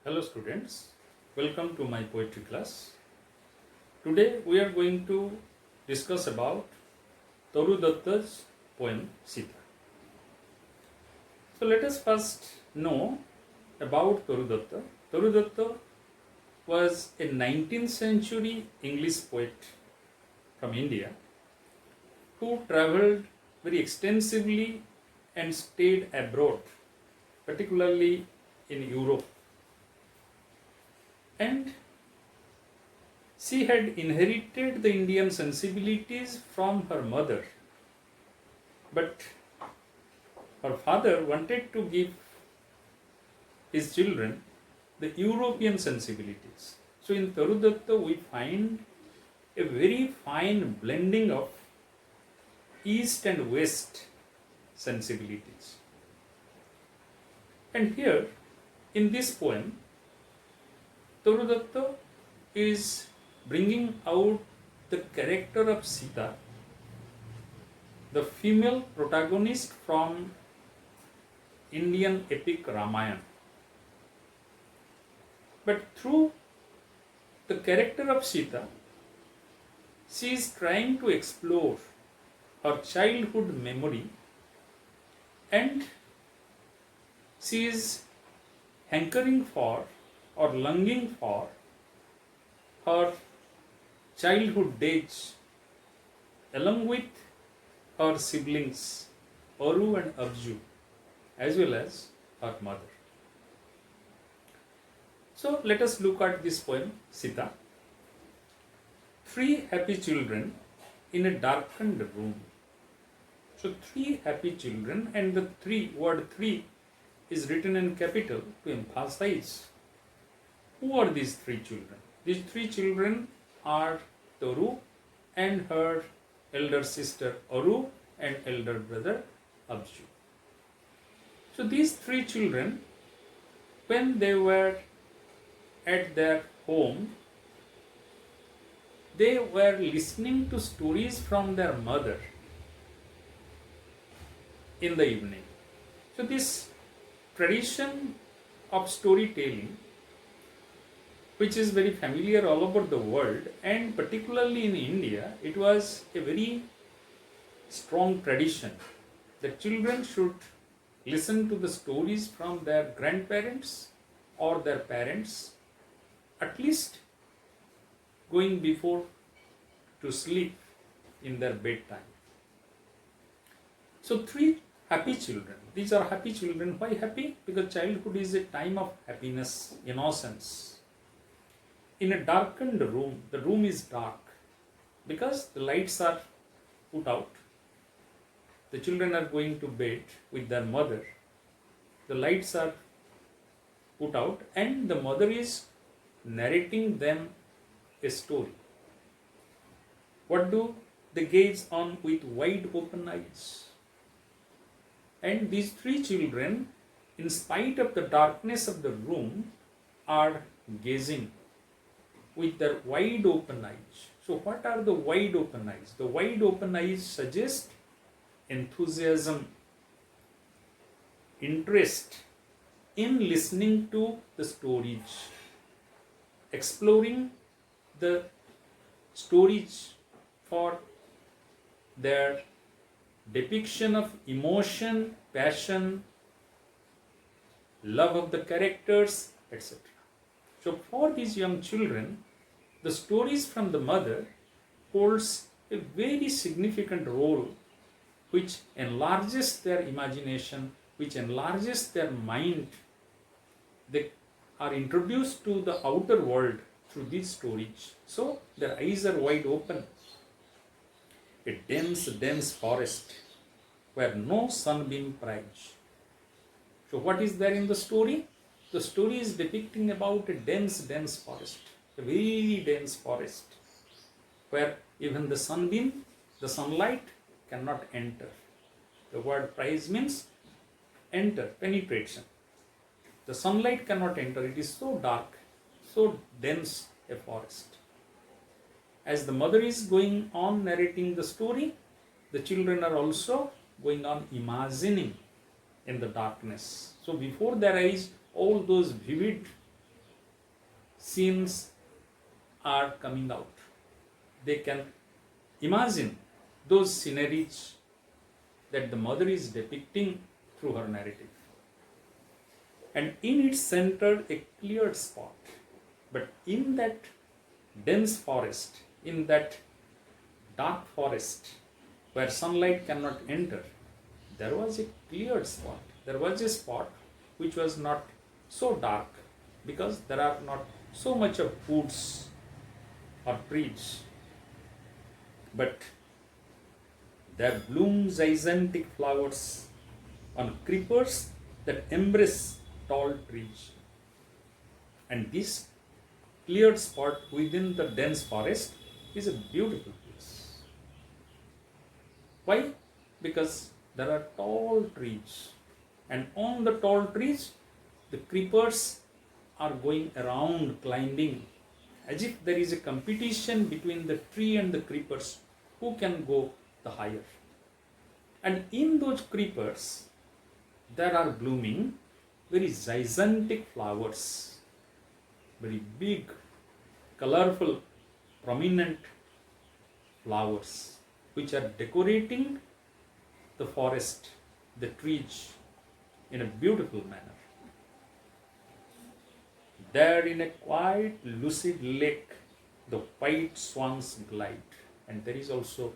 Hello students, welcome to my poetry class. Today we are going to discuss about Toru Dutta's poem Sita. So let us first know about Toru Dutta. Toru Dutta was a 19th century English poet from India who travelled very extensively and stayed abroad, particularly in Europe. And she had inherited the Indian sensibilities from her mother, but her father wanted to give his children the European sensibilities. So in Toru Dutta we find a very fine blending of East and West sensibilities. And here in this poem, Toru Dutta is bringing out the character of Sita, the female protagonist from Indian epic Ramayana. But through the character of Sita, she is trying to explore her childhood memory, and she is hankering for or longing for her childhood days along with her siblings Aru and Abju, as well as her mother. So let us look at this poem Sita. Three happy children in a darkened room. So three happy children, and the word three is written in capital to emphasize who are these three children. These three children are Toru and her elder sister Aru and elder brother Abju. So these three children, when they were at their home, they were listening to stories from their mother in the evening. So this tradition of storytelling, which is very familiar all over the world and particularly in India, it was a very strong tradition that children should listen to the stories from their grandparents or their parents, at least going before to sleep in their bedtime. So three happy children. These are happy children. Why happy? Because childhood is a time of happiness, innocence. In a darkened room, the room is dark because the lights are put out. The children are going to bed with their mother. The lights are put out and the mother is narrating them a story. What do they gaze on with wide open eyes? And these three children, in spite of the darkness of the room, are gazing with their wide open eyes. So what are the wide open eyes? The wide open eyes suggest enthusiasm, interest in listening to the stories, exploring the stories for their depiction of emotion, passion, love of the characters, etc. So for these young children, the stories from the mother holds a very significant role which enlarges their imagination, which enlarges their mind. They are introduced to the outer world through these stories. So their eyes are wide open. A dense forest where no sunbeam pries. So what is there in the story? The story is depicting about a dense forest, a very dense forest, where even the sunbeam, the sunlight cannot enter. The word prise means enter, penetration. The sunlight cannot enter. It is so dark, so dense a forest. As the mother is going on narrating the story, the children are also going on imagining in the darkness. So before their eyes, all those vivid scenes are coming out. They can imagine those sceneries that the mother is depicting through her narrative. And in its center, a cleared spot. But in that dense forest, in that dark forest where sunlight cannot enter, there was a cleared spot. There was a spot which was not so dark because there are not so much of woods or trees. But there bloom gigantic flowers on creepers that embrace tall trees. And this cleared spot within the dense forest is a beautiful place. Why? Because there are tall trees, and on the tall trees, the creepers are going around climbing as if there is a competition between the tree and the creepers who can go the higher. And in those creepers, there are blooming very gigantic flowers, very big, colorful, prominent flowers, which are decorating the forest, the trees, in a beautiful manner. There in a quiet, lucid lake, the white swans glide. And there is also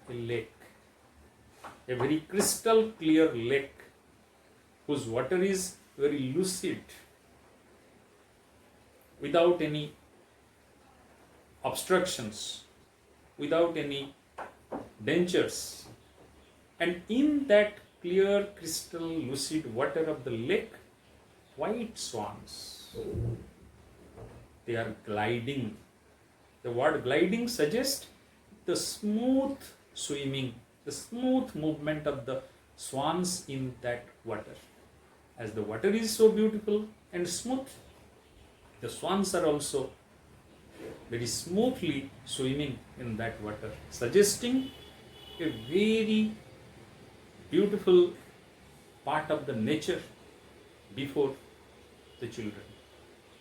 a lake, a very crystal clear lake, whose water is very lucid, without any obstructions, without any dangers. And in that clear, crystal, lucid water of the lake, white swans, they are gliding. The word gliding suggests the smooth swimming, the smooth movement of the swans in that water. As the water is so beautiful and smooth, the swans are also very smoothly swimming in that water, suggesting a very beautiful part of the nature before the children.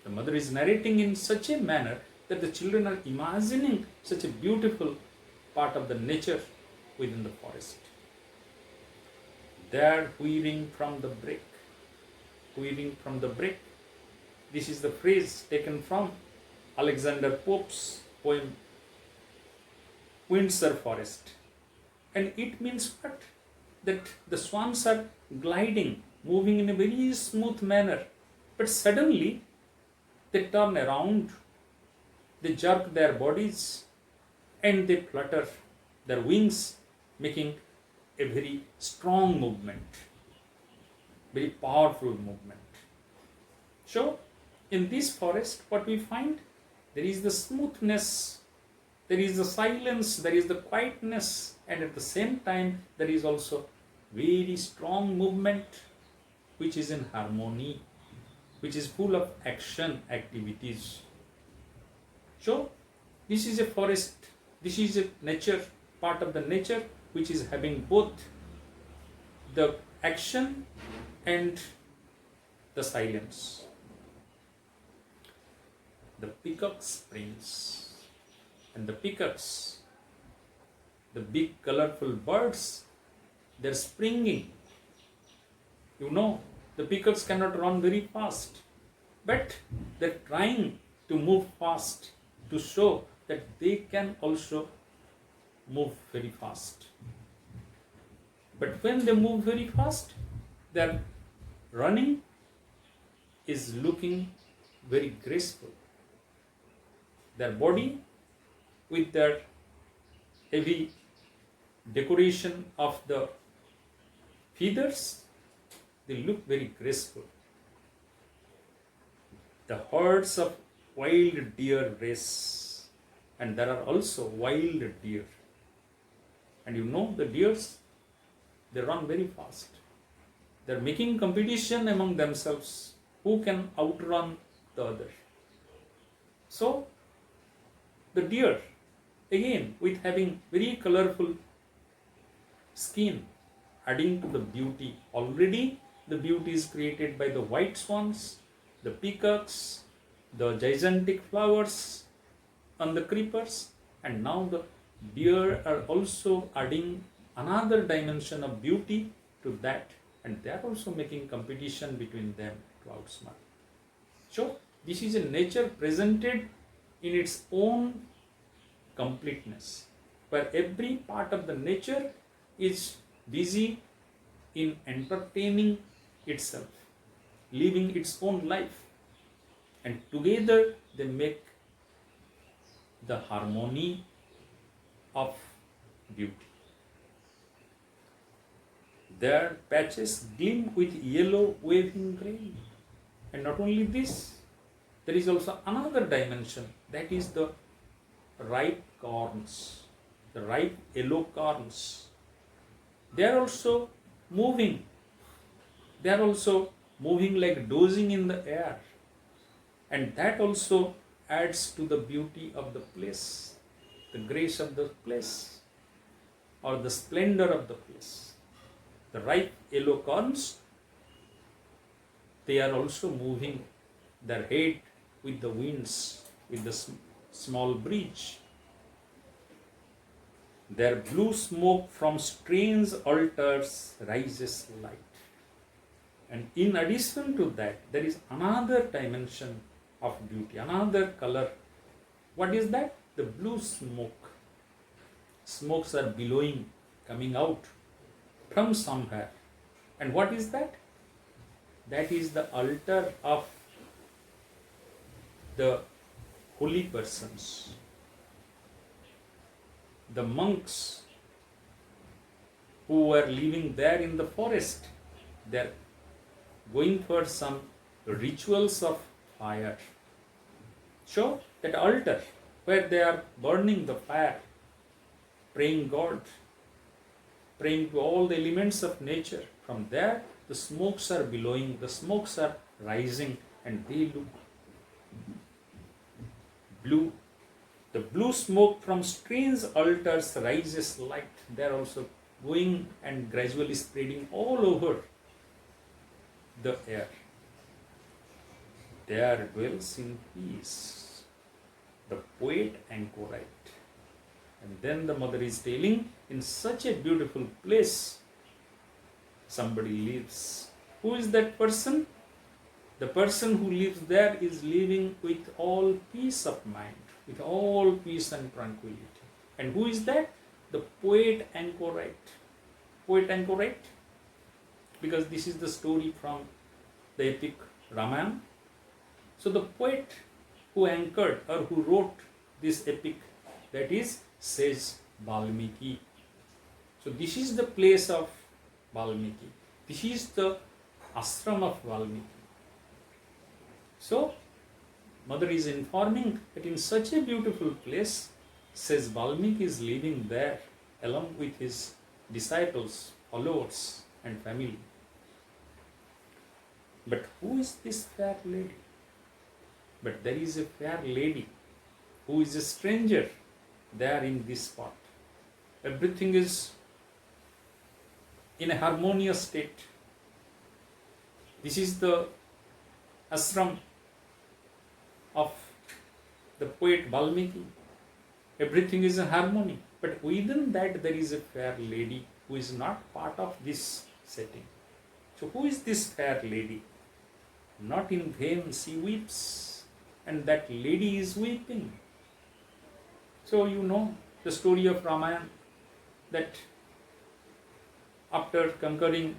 The mother is narrating in such a manner that the children are imagining such a beautiful part of the nature within the forest. There, whirring from the brake, whirring from the brake. This is the phrase taken from Alexander Pope's poem Windsor Forest. And it means what? That the swans are gliding, moving in a very smooth manner. But suddenly, they turn around, they jerk their bodies, and they flutter their wings, making a very strong movement, very powerful movement. So, in this forest, what we find? There is the smoothness, there is the silence, there is the quietness, and at the same time, there is also very strong movement, which is in harmony, which is full of action, activities. So, this is a forest, this is a nature, part of the nature, which is having both the action and the silence. The peacock springs, and the peacocks, the big colorful birds, they're springing. You know, the peacocks cannot run very fast, but they're trying to move fast to show that they can also move very fast. But when they move very fast, their running is looking very graceful. Their body, with their heavy decoration of the feathers, they look very graceful. The herds of wild deer race, and there are also wild deer. And you know, the deers, they run very fast. They're making competition among themselves, who can outrun the other. So, the deer, again, with having very colorful skin, adding to the beauty. Already the beauty is created by the white swans, the peacocks, the gigantic flowers on the creepers, and now the deer are also adding another dimension of beauty to that, and they are also making competition between them to outsmart. So this is a nature presented in its own completeness, where every part of the nature is busy in entertaining itself, living its own life, and together they make the harmony of beauty. Their patches gleam with yellow waving grain. And not only this, there is also another dimension, that is the ripe corns, the ripe yellow corns. They are also moving. They are also moving like dozing in the air. And that also adds to the beauty of the place, the grace of the place, or the splendor of the place. The ripe yellow corns, they are also moving their head with the winds, with the small breeze. Their blue smoke from strange altars rises light. And in addition to that, there is another dimension of beauty, another color. What is that? The blue smoke. Smokes are billowing, coming out from somewhere. And what is that? That is the altar of the holy persons, the monks who were living there in the forest. They are going for some rituals of fire. So that altar where they are burning the fire, praying God, praying to all the elements of nature. From there, the smokes are billowing, the smokes are rising, and they look blue. The blue smoke from strange altars rises light. They are also going and gradually spreading all over the air. There dwells in peace the poet anchorite. And then the mother is telling, in such a beautiful place, somebody lives. Who is that person? The person who lives there is living with all peace of mind, with all peace and tranquility. And who is that? The poet anchorite. Poet anchorite? Because this is the story from the epic Ramayana. So the poet who anchored or who wrote this epic, that is Sage Valmiki. So this is the place of Valmiki. This is the ashram of Valmiki. So mother is informing that in such a beautiful place, says Valmiki is living there along with his disciples, followers and family. But who is this fair lady? But there is a fair lady who is a stranger there in this spot. Everything is in a harmonious state. This is the ashram of the poet Valmiki. Everything is in harmony. But within that there is a fair lady who is not part of this setting. So who is this fair lady? Not in vain she weeps, and that lady is weeping. So you know the story of Ramayana, that after conquering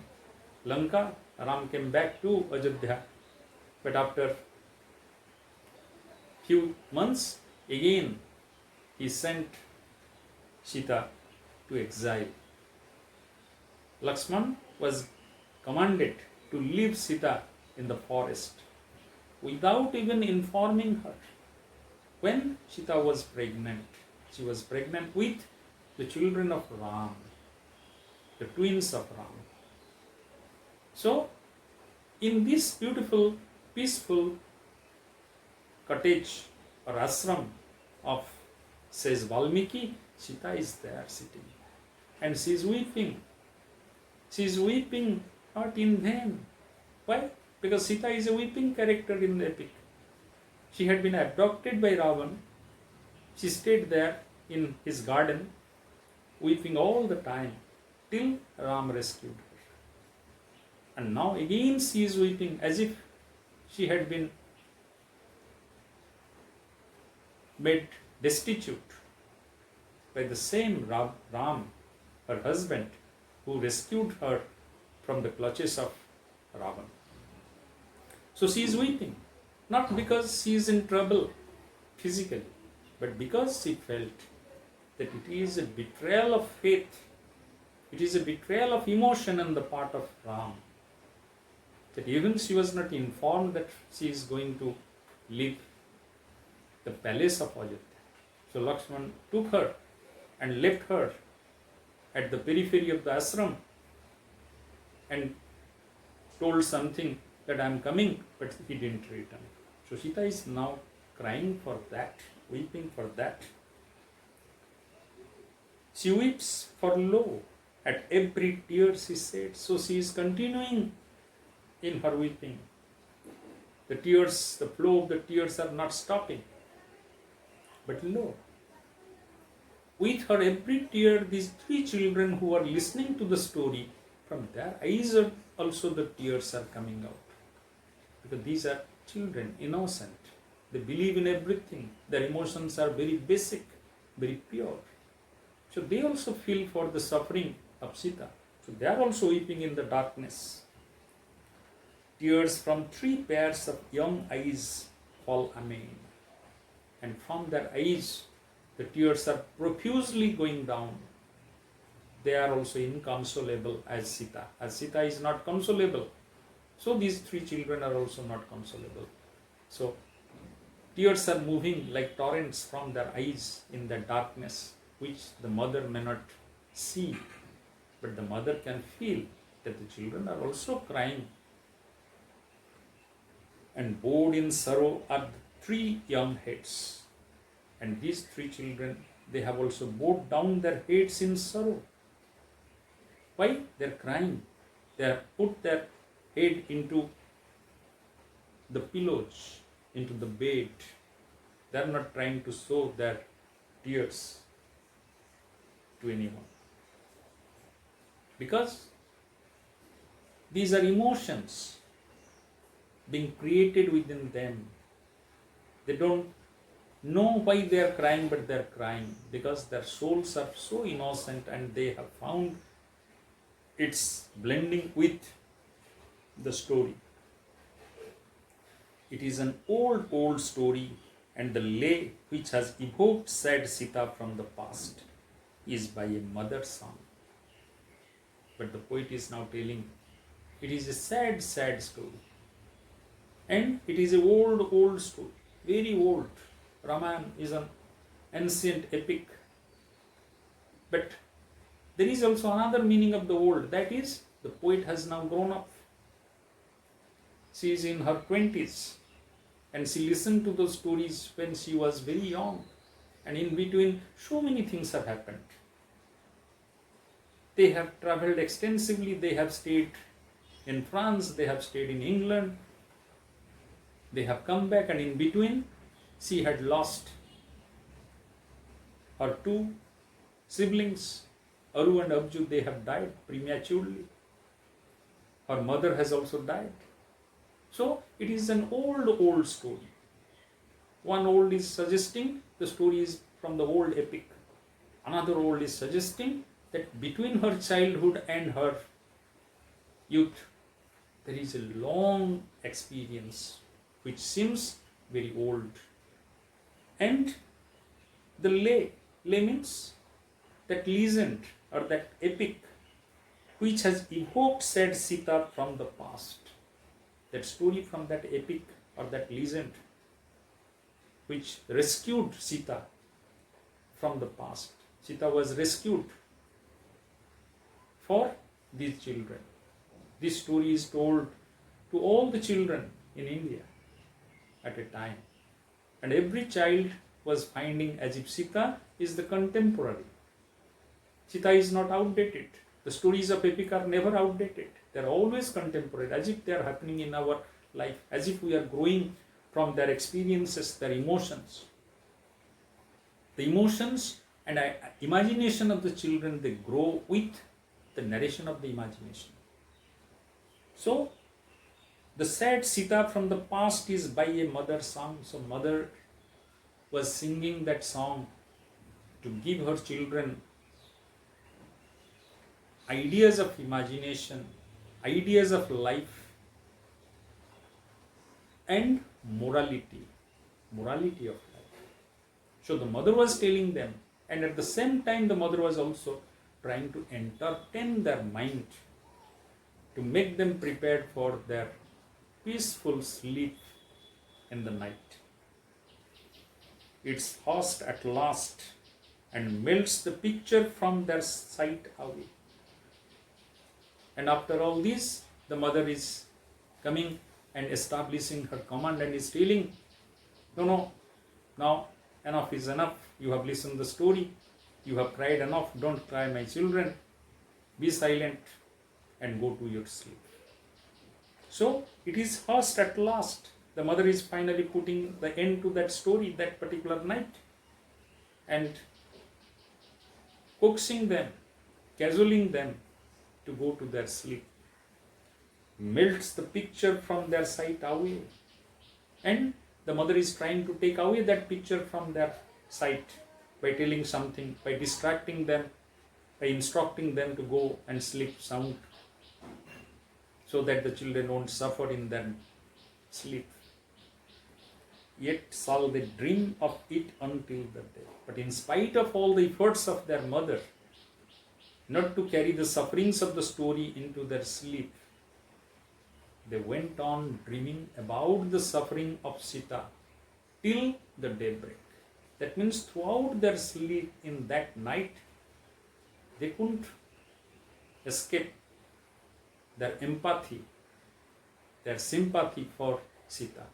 Lanka, Ram came back to Ajodhya. But after few months, again he sent Sita to exile. Lakshman was commanded to leave Sita in the forest without even informing her. When Sita was pregnant, she was pregnant with the children of Ram, the twins of Ram. So, in this beautiful, peaceful cottage or ashram of, says Valmiki, Sita is there sitting. And she is weeping. She is weeping not in vain. Why? Because Sita is a weeping character in the epic. She had been abducted by Ravan. She stayed there in his garden, weeping all the time, till Ram rescued her. And now again she is weeping as if she had been made destitute by the same Ram, her husband, who rescued her from the clutches of Ravan. So she is weeping, not because she is in trouble physically, but because she felt that it is a betrayal of faith, it is a betrayal of emotion on the part of Ram. That even she was not informed that she is going to leave the palace of Ajodhya. So Lakshman took her and left her at the periphery of the ashram and told something that I am coming, but he didn't return. So Sita is now crying for that, weeping for that. She weeps for lo, at every tear she said. So she is continuing in her weeping. The tears, the flow of the tears are not stopping. But lo, with her every tear, these three children who are listening to the story, from their eyes also the tears are coming out. Because these are children, innocent. They believe in everything. Their emotions are very basic, very pure. So they also feel for the suffering of Sita. So they are also weeping in the darkness. Tears from three pairs of young eyes fall amain. And from their eyes, the tears are profusely going down. They are also inconsolable as Sita. As Sita is not consolable, so these three children are also not consolable. So tears are moving like torrents from their eyes in the darkness, which the mother may not see, but the mother can feel that the children are also crying. And bowed in sorrow are the three young heads. And these three children, they have also bowed down their heads in sorrow. Why? They are crying. They have put their head into the pillows, into the bed. They are not trying to show their tears to anyone. Because these are emotions being created within them. They don't know why they are crying, but they are crying because their souls are so innocent and they have found it's blending with the story. It is an old story, and the lay which has evoked sad Sita from the past is by a mother song. But the poet is now telling it is a sad story. And it is an old story, very old. Ramayana is an ancient epic. But there is also another meaning of the old, that is, the poet has now grown up. She is in her 20s and she listened to those stories when she was very young, and in between so many things have happened. They have traveled extensively, they have stayed in France, they have stayed in England, they have come back, and in between she had lost her two siblings, Aru and Abju. They have died prematurely. Her mother has also died. So it is an old story. One old is suggesting the story is from the old epic. Another old is suggesting that between her childhood and her youth, there is a long experience which seems very old. And the lay means that legend or that epic which has evoked said Sita from the past. That story from that epic or that legend which rescued Sita from the past. Sita was rescued for these children. This story is told to all the children in India at a time. And every child was finding as if Sita is the contemporary. Sita is not outdated. The stories of epic are never outdated. They are always contemporary, as if they are happening in our life, as if we are growing from their experiences, their emotions. The emotions and imagination of the children, they grow with the narration of the imagination. So, the sad Sita from the past is by a mother sung. So, mother was singing that song to give her children ideas of imagination, ideas of life, and morality of life. So the mother was telling them, and at the same time the mother was also trying to entertain their mind, to make them prepared for their peaceful sleep in the night. It's host at last and melts the picture from their sight away. And after all this, the mother is coming and establishing her command and is telling, no, now enough is enough. You have listened the story. You have cried enough. Don't cry, my children. Be silent and go to your sleep. So it is hushed at last. The mother is finally putting the end to that story that particular night and coaxing them, cajoling them to go to their sleep. Melts the picture from their sight away. And the mother is trying to take away that picture from their sight by telling something, by distracting them, by instructing them to go and sleep sound, so that the children won't suffer in their sleep. Yet shall they dream of it until the day. But in spite of all the efforts of their mother, not to carry the sufferings of the story into their sleep, they went on dreaming about the suffering of Sita till the daybreak. That means throughout their sleep in that night, they couldn't escape their empathy, their sympathy for Sita,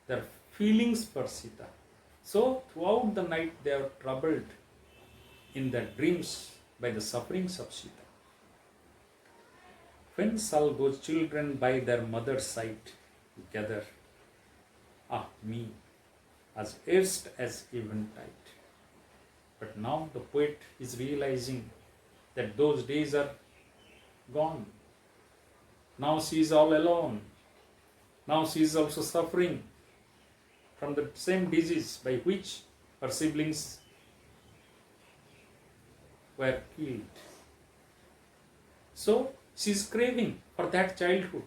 their feelings for Sita. So throughout the night they are troubled in their dreams by the sufferings of Sita. When shall those children by their mother's side gather? Ah, me, as erst as eventide. But now the poet is realizing that those days are gone. Now she is all alone. Now she is also suffering from the same disease by which her siblings were killed. So she is craving for that childhood.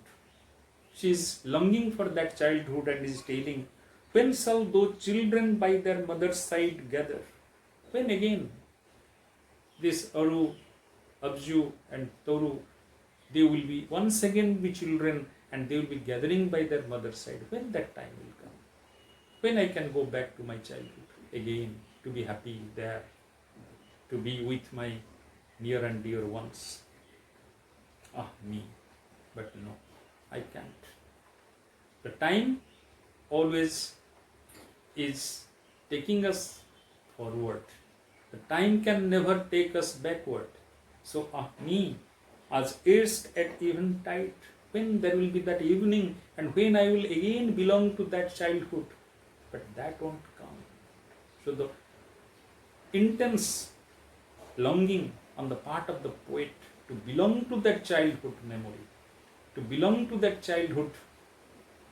She is longing for that childhood and is telling, when shall those children by their mother's side gather? When again this Aru, Abju and Toru, they will be once again be children and they will be gathering by their mother's side. When that time will come? When I can go back to my childhood again, to be happy there, to be with my near and dear ones. Ah, me. But no, I can't. The time always is taking us forward. The time can never take us backward. So, ah, me, as erst at eventide, when there will be that evening and when I will again belong to that childhood. But that won't come. So the intense longing on the part of the poet to belong to that childhood memory, to belong to that childhood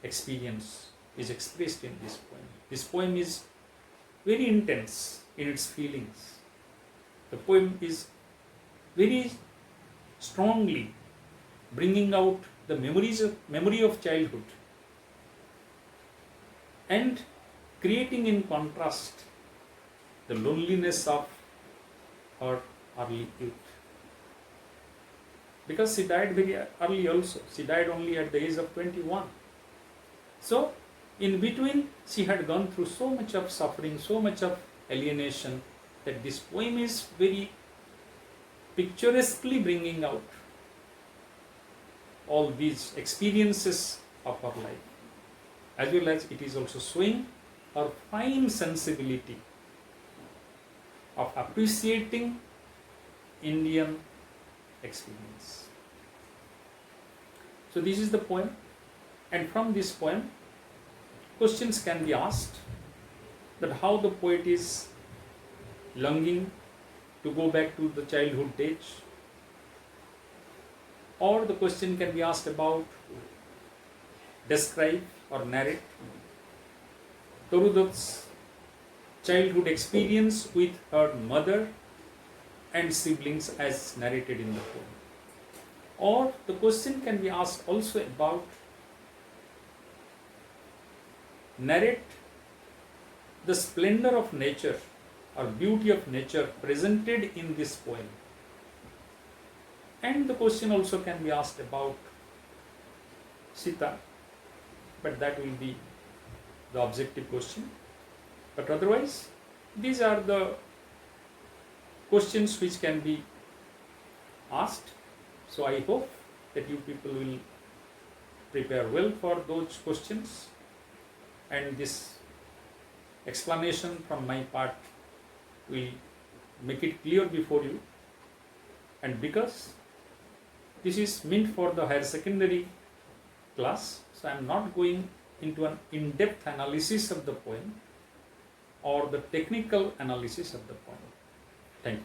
experience is expressed in this poem. This poem is very intense in its feelings. The poem is very strongly bringing out the memory of childhood and creating in contrast the loneliness of her early youth. Because she died very early also. She died only at the age of 21. So, in between, she had gone through so much of suffering, so much of alienation, that this poem is very picturesquely bringing out all these experiences of her life, as well as it is also showing her fine sensibility of appreciating Indian experience. So this is the poem, and from this poem questions can be asked that how the poet is longing to go back to the childhood days, or the question can be asked about describe or narrate Toru Dutta's childhood experience with her mother and siblings as narrated in the poem. Or the question can be asked also about narrate the splendor of nature or beauty of nature presented in this poem. And the question also can be asked about Sita, but that will be the objective question. But otherwise, these are the questions which can be asked. So I hope that you people will prepare well for those questions, and this explanation from my part will make it clear before you. And because this is meant for the higher secondary class, so I am not going into an in-depth analysis of the poem or the technical analysis of the poem. Thank you.